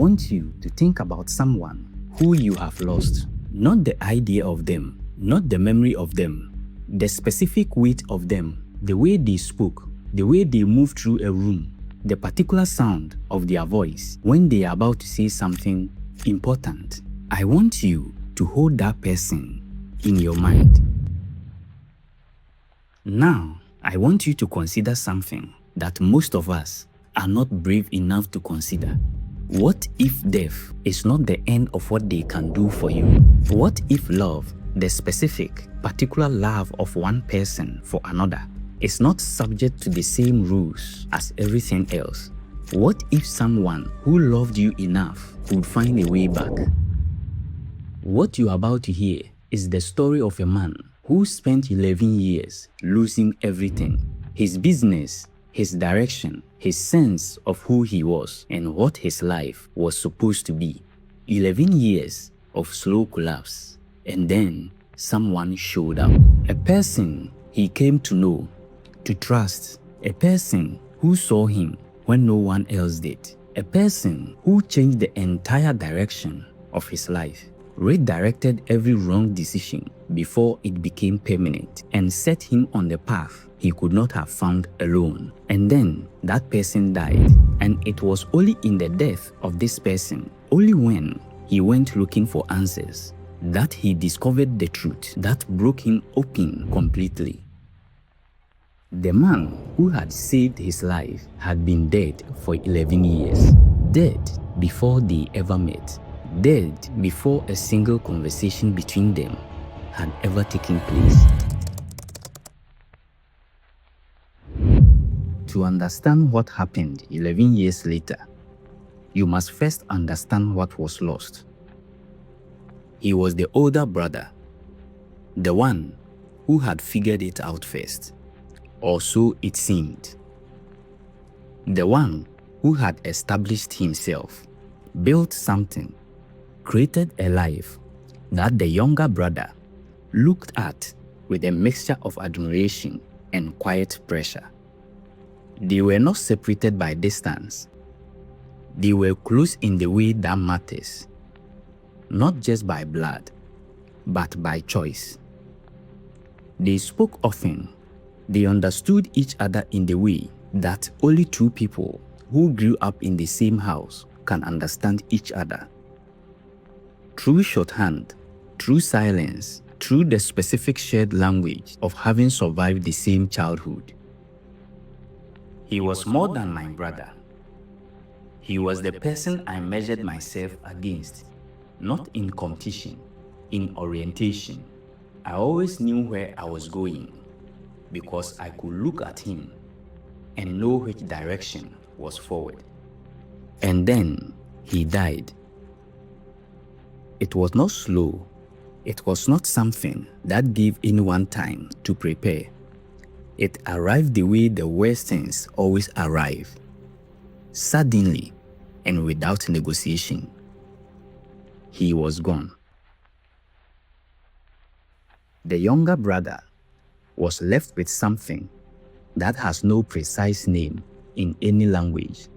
want you to think about someone who you have lost. Not the idea of them, not the memory of them, the specific weight of them, the way they spoke, the way they moved through a room, the particular sound of their voice when they are about to say something important. I want you to hold that person in your mind. Now, I want you to consider something that most of us are not brave enough to consider. What if death is not the end of what they can do for you? What if love, the specific, particular love of one person for another, is not subject to the same rules as everything else? What if someone who loved you enough could find a way back? What you are about to hear is the story of a man who spent 11 years losing everything: his business, his direction, his sense of who he was and what his life was supposed to be. 11 years of slow collapse. And then someone showed up. A person he came to know, to trust. A person who saw him when no one else did. A person who changed the entire direction of his life, redirected every wrong decision before it became permanent, and set him on the path he could not have found alone. And then that person died, and it was only in the death of this person, only when he went looking for answers, that he discovered the truth that broke him open completely. The man who had saved his life had been dead for 11 years, dead before they ever met, dead before a single conversation between them had ever taken place. To understand what happened 11 years later, you must first understand what was lost. He was the older brother, the one who had figured it out first, or so it seemed. The one who had established himself, built something, created a life that the younger brother looked at with a mixture of admiration and quiet pressure. They were not separated by distance. They were close in the way that matters, not just by blood, but by choice. They spoke often. They understood each other in the way that only two people who grew up in the same house can understand each other. Through shorthand, through silence, through the specific shared language of having survived the same childhood. He was more than my brother. He was the person I measured myself against, not in competition, in orientation. I always knew where I was going because I could look at him and know which direction was forward. And then he died. It was not slow. It was not something that gave anyone time to prepare. It arrived the way the worst things always arrive, suddenly and without negotiation. He was gone. The younger brother was left with something that has no precise name in any language.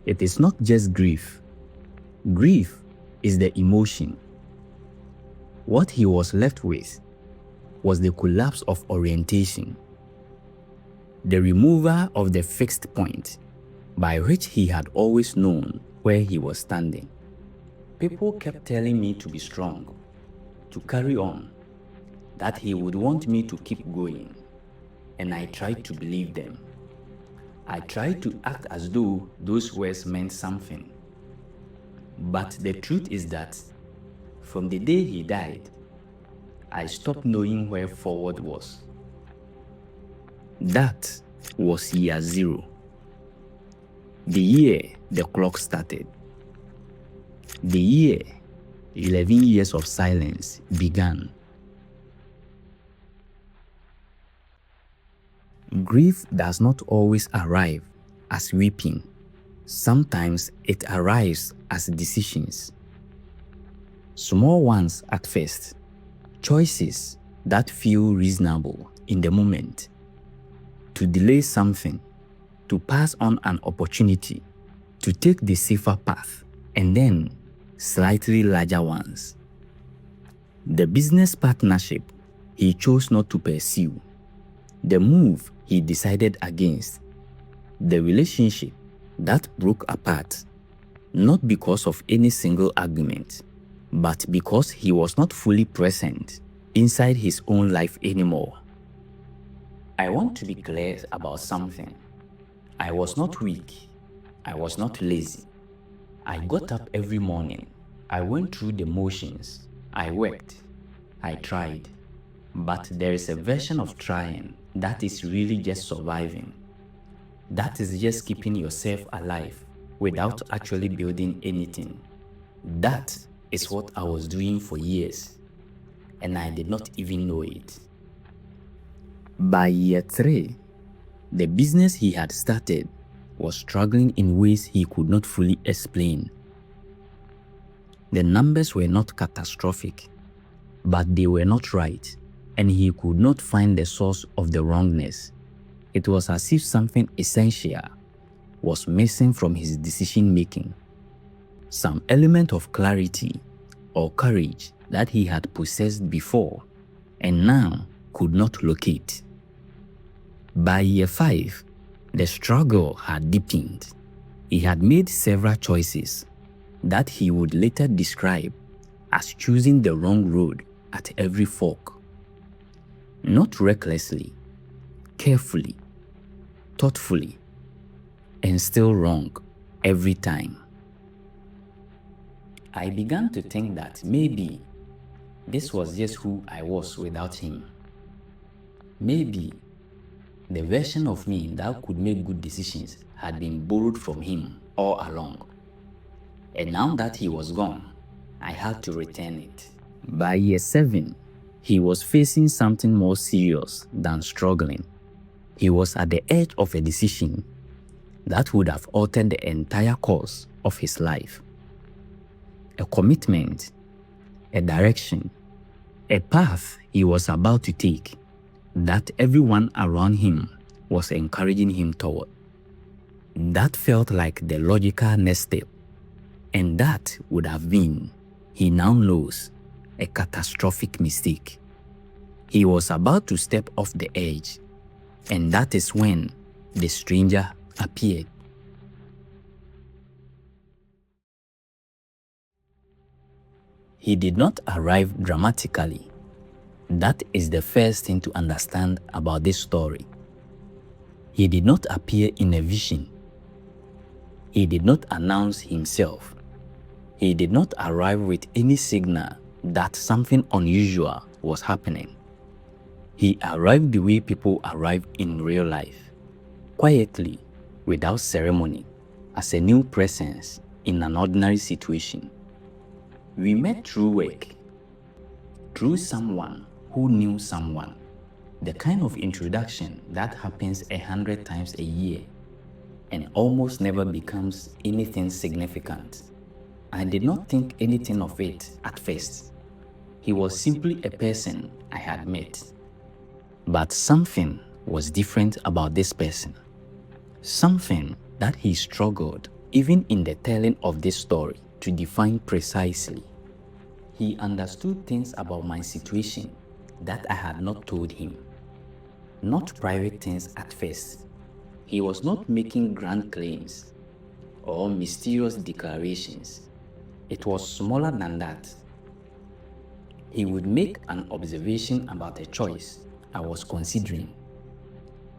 It is not just grief. Grief is the emotion. What he was left with was the collapse of orientation, the removal of the fixed point by which he had always known where he was standing. People kept telling me to be strong, to carry on, that he would want me to keep going, and I tried to believe them. I tried to act as though those words meant something. But the truth is that from the day he died, I stopped knowing where forward was. That was year 0. The year the clock started. The year 11 years of silence began. Grief does not always arrive as weeping. Sometimes it arrives as decisions. Small ones at first, choices that feel reasonable in the moment. To delay something, to pass on an opportunity, to take the safer path and then slightly larger ones. The business partnership he chose not to pursue, the move he decided against, the relationship that broke apart, not because of any single argument, but because he was not fully present inside his own life anymore. I want to be clear about something. I was not weak. I was not lazy. I got up every morning. I went through the motions. I worked. I tried. But there is a version of trying that is really just surviving. That is just keeping yourself alive without actually building anything. That is what I was doing for years, and I did not even know it. By year 3, the business he had started was struggling in ways he could not fully explain. The numbers were not catastrophic, but they were not right, and he could not find the source of the wrongness. It was as if something essential was missing from his decision-making. Some element of clarity or courage that he had possessed before and now could not locate. By year 5, the struggle had deepened. He had made several choices that he would later describe as choosing the wrong road at every fork. Not recklessly, carefully, thoughtfully, and still wrong every time. I began to think that maybe this was just who I was without him. Maybe the version of me that could make good decisions had been borrowed from him all along. And now that he was gone, I had to return it. By year 7, he was facing something more serious than struggling. He was at the edge of a decision that would have altered the entire course of his life. A commitment, a direction, a path he was about to take that everyone around him was encouraging him toward. That felt like the logical next step, and that would have been, he now knows, a catastrophic mistake. He was about to step off the edge, and that is when the stranger appeared. He did not arrive dramatically. That is the first thing to understand about this story. He did not appear in a vision. He did not announce himself. He did not arrive with any signal that something unusual was happening. He arrived the way people arrive in real life, quietly, without ceremony, as a new presence in an ordinary situation. We met through work, through someone who knew someone, the kind of introduction that happens 100 times a year and almost never becomes anything significant. I did not think anything of it at first. He was simply a person I had met. But something was different about this person. Something that he struggled, even in the telling of this story, to define precisely. He understood things about my situation that I had not told him. Not private things at first. He was not making grand claims or mysterious declarations. It was smaller than that. He would make an observation about a choice I was considering,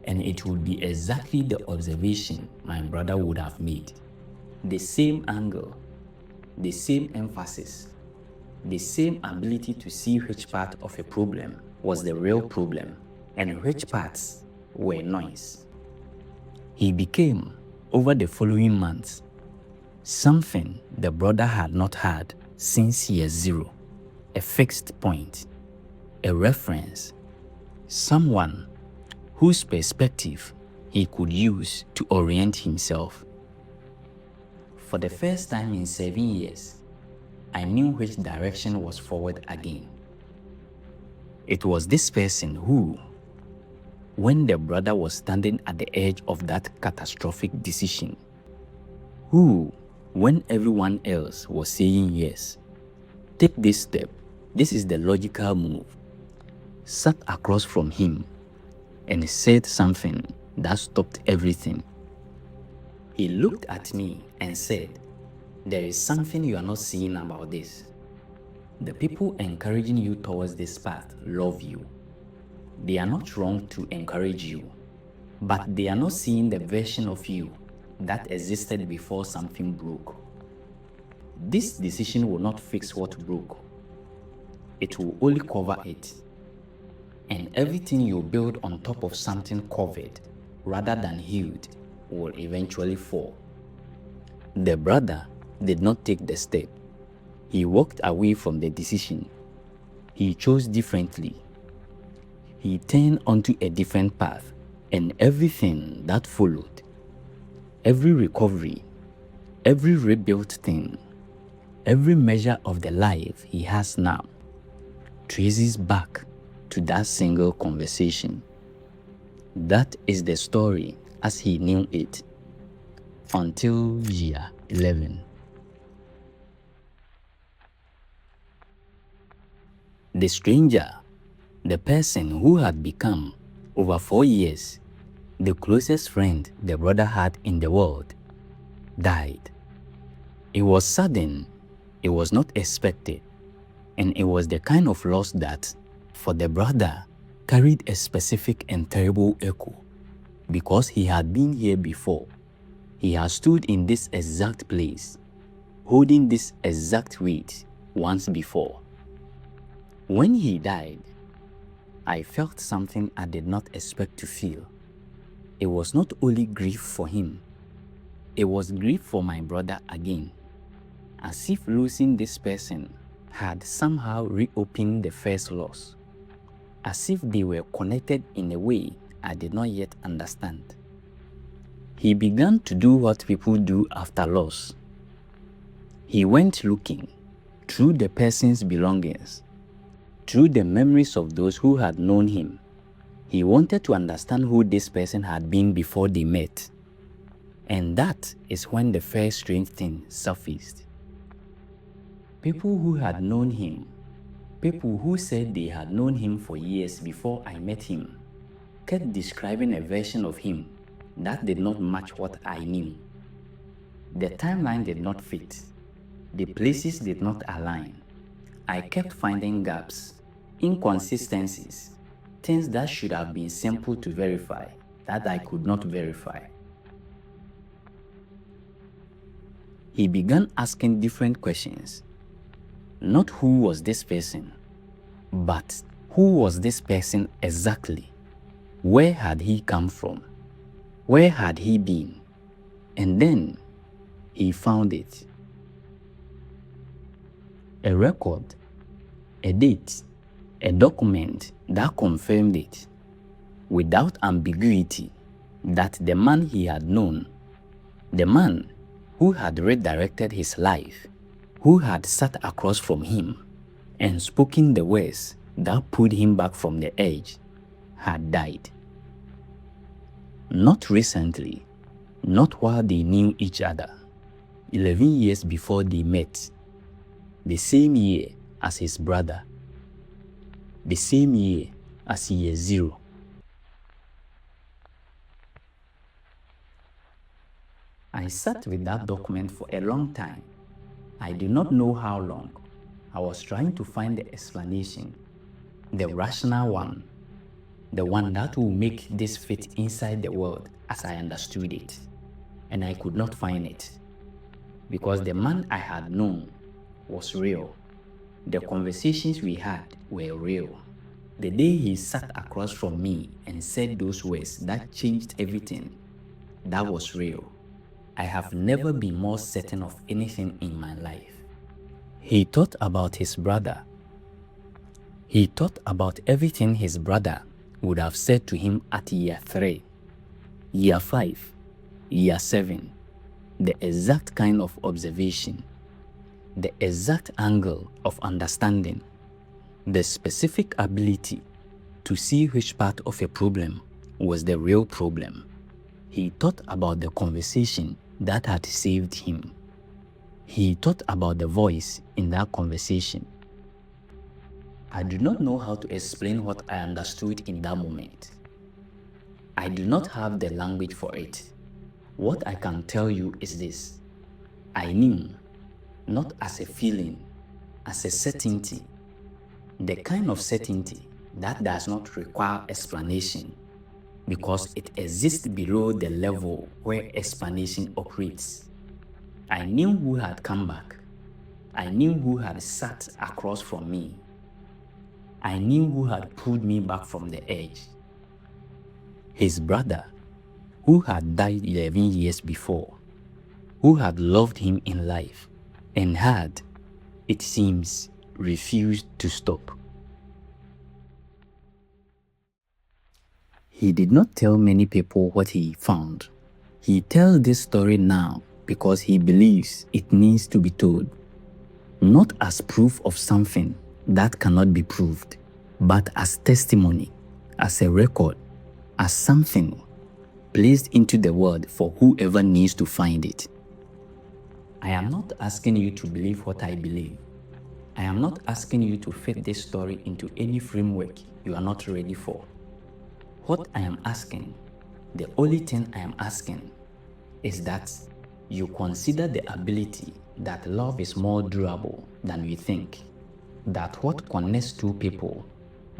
and it would be exactly the observation my brother would have made. The same angle, the same emphasis, the same ability to see which part of a problem was the real problem and which parts were noise. He became, over the following months, something the brother had not had since year 0, a fixed point, a reference, someone whose perspective he could use to orient himself. For the first time in 7 years, I knew which direction was forward again. It was this person who, when the brother was standing at the edge of that catastrophic decision, who, when everyone else was saying yes, take this step, this is the logical move, sat across from him and said something that stopped everything. He looked at me and said, "There is something you are not seeing about this. The people encouraging you towards this path love you. They are not wrong to encourage you, but they are not seeing the version of you that existed before something broke. This decision will not fix what broke. It will only cover it. And everything you build on top of something covered rather than healed will eventually fall." The brother did not take the step. He walked away from the decision. He chose differently. He turned onto a different path, and everything that followed, every recovery, every rebuilt thing, every measure of the life he has now, traces back to that single conversation. That is the story as he knew it until year 11. The stranger, the person who had become, over 4 years, the closest friend the brother had in the world, died. It was sudden, it was not expected, and it was the kind of loss that, for the brother, carried a specific and terrible echo, because he had been here before. He had stood in this exact place, holding this exact weight once before. When he died, I felt something I did not expect to feel. It was not only grief for him, it was grief for my brother again, as if losing this person had somehow reopened the first loss, as if they were connected in a way I did not yet understand. He began to do what people do after loss. He went looking through the person's belongings, through the memories of those who had known him. He wanted to understand who this person had been before they met. And that is when the first strange thing surfaced. People who had known him, people who said they had known him for years before I met him, kept describing a version of him that did not match what I knew. The timeline did not fit. The places did not align. I kept finding gaps, inconsistencies, things that should have been simple to verify that I could not verify. He began asking different questions. Not who was this person, but who was this person exactly? Where had he come from? Where had he been? And then he found it. A record, a date, a document that confirmed it, without ambiguity, that the man he had known, the man who had redirected his life, who had sat across from him and spoken the words that pulled him back from the edge, had died. Not recently, not while they knew each other, 11 years before they met, the same year as his brother, the same year as year 0. I sat with that document for a long time. I do not know how long. I was trying to find the explanation, the rational one, the one that will make this fit inside the world as I understood it. And I could not find it, because the man I had known was real. The conversations we had were real. The day he sat across from me and said those words that changed everything, that was real. I have never been more certain of anything in my life. He thought about his brother. He thought about everything his brother would have said to him at year 3, year 5, year 7, the exact kind of observation, the exact angle of understanding, the specific ability to see which part of a problem was the real problem. He thought about the conversation that had saved him. He thought about the voice in that conversation. I do not know how to explain what I understood in that moment. I do not have the language for it. What I can tell you is this. I knew, not as a feeling, as a certainty, the kind of certainty that does not require explanation because it exists below the level where explanation operates. I knew who had come back. I knew who had sat across from me. I knew who had pulled me back from the edge. His brother, who had died 11 years before, who had loved him in life and had, it seems, refused to stop. He did not tell many people what he found. He tells this story now because he believes it needs to be told, not as proof of something that cannot be proved, but as testimony, as a record, as something placed into the world for whoever needs to find it. I am not asking you to believe what I believe. I am not asking you to fit this story into any framework you are not ready for. What I am asking, the only thing I am asking, is that you consider the ability that love is more durable than we think, that what connects two people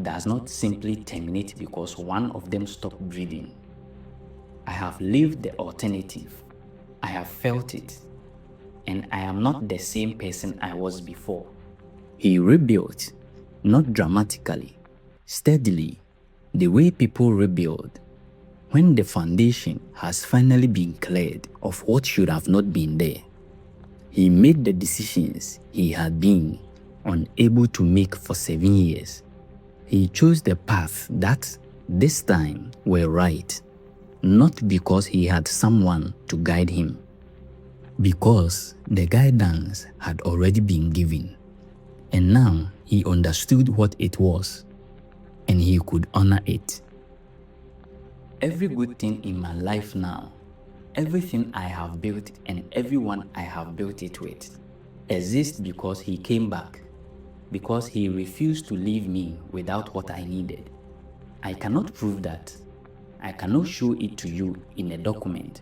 does not simply terminate because one of them stopped breathing. I have lived the alternative. I have felt it. And I am not the same person I was before. He rebuilt, not dramatically, steadily, the way people rebuild when the foundation has finally been cleared of what should have not been there. He made the decisions he had been unable to make for 7 years. He chose the path that, this time, were right, not because he had someone to guide him, because the guidance had already been given, and now he understood what it was, and he could honor it. Every good thing in my life now, everything I have built and everyone I have built it with, exists because he came back, because he refused to leave me without what I needed. I cannot prove that. I cannot show it to you in a document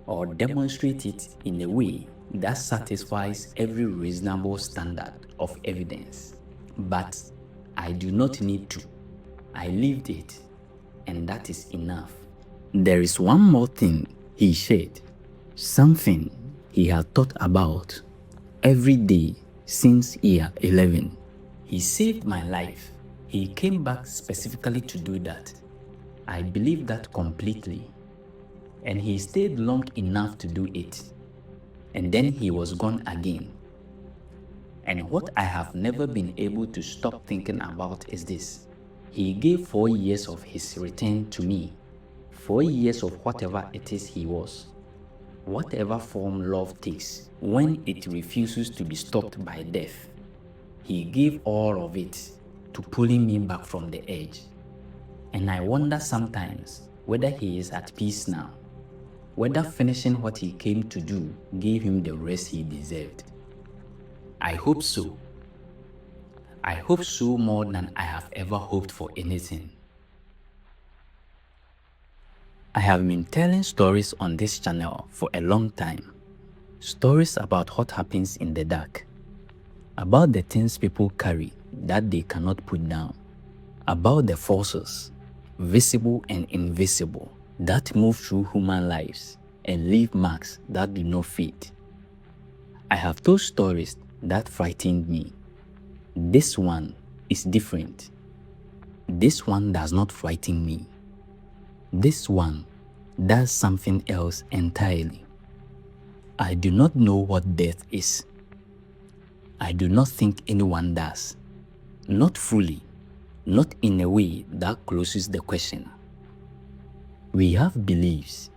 or demonstrate it in a way that satisfies every reasonable standard of evidence. But I do not need to. I lived it, and that is enough. There is one more thing he shared, something he had thought about every day since year 11. He saved my life. He came back specifically to do that. I believe that completely. And he stayed long enough to do it. And then he was gone again. And what I have never been able to stop thinking about is this. He gave 4 years of his return to me. 4 years of whatever it is he was. Whatever form love takes when it refuses to be stopped by death. He gave all of it to pulling me back from the edge. And I wonder sometimes whether he is at peace now. Whether finishing what he came to do gave him the rest he deserved. I hope so. I hope so more than I have ever hoped for anything. I have been telling stories on this channel for a long time. Stories about what happens in the dark. About the things people carry that they cannot put down. About the forces, visible and invisible, that move through human lives and leave marks that do not fade. I have told stories that frightened me. This one is different. This one does not frighten me. This one does something else entirely. I do not know what death is. I do not think anyone does. Not fully, not in a way that closes the question. We have beliefs,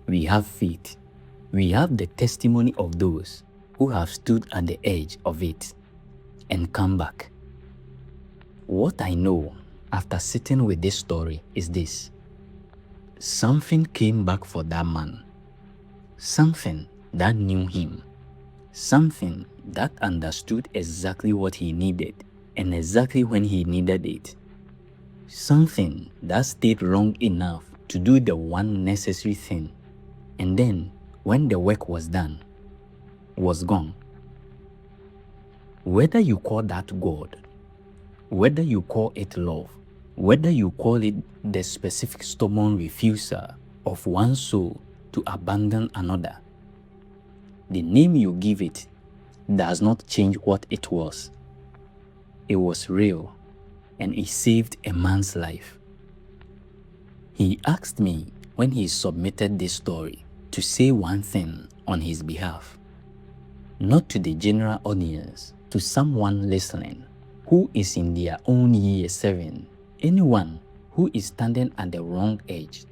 we have faith, we have the testimony of those who have stood at the edge of it and come back. What I know after sitting with this story is this. Something came back for that man. something that knew him, something that understood exactly what he needed and exactly when he needed it, something that stayed long enough to do the one necessary thing, and then when the work was done, was gone. Whether you call that God, whether you call it love, whether you call it the specific stubborn refusal of one soul to abandon another, the name you give it does not change what it was. It was real, and it saved a man's life. He asked me when he submitted this story to say one thing on his behalf, not to the general audience, to someone listening who is in their own year 7, anyone who is standing at the wrong edge,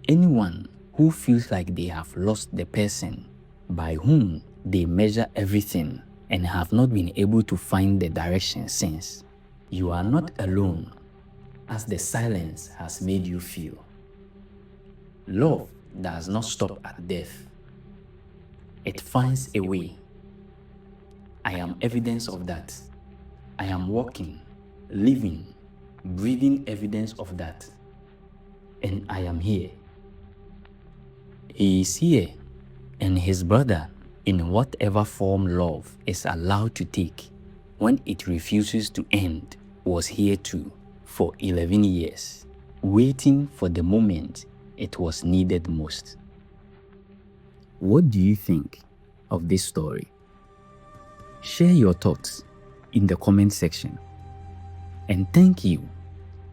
anyone who feels like they have lost the person by whom they measure everything and have not been able to find the direction since. You are not alone, as the silence has made you feel. Love does not stop at death. It finds a way. I am evidence of that. I am walking, living, breathing evidence of that. And I am here. He is here, and his brother, in whatever form love is allowed to take when it refuses to end, was here too for 11 years, waiting for the moment it was needed most. What do you think of this story? Share your thoughts in the comment section. And thank you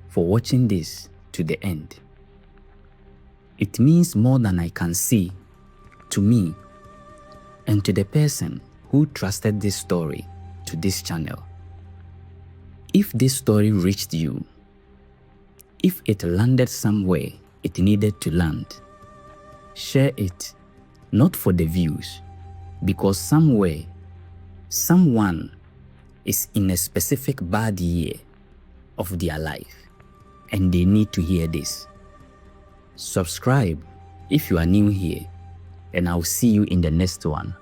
for watching this to the end. It means more than I can say to me and to the person who trusted this story to this channel. If this story reached you, if it landed somewhere it needed to land, share it, not for the views, because somewhere, someone is in a specific bad year of their life and they need to hear this. Subscribe if you are new here, and I'll see you in the next one.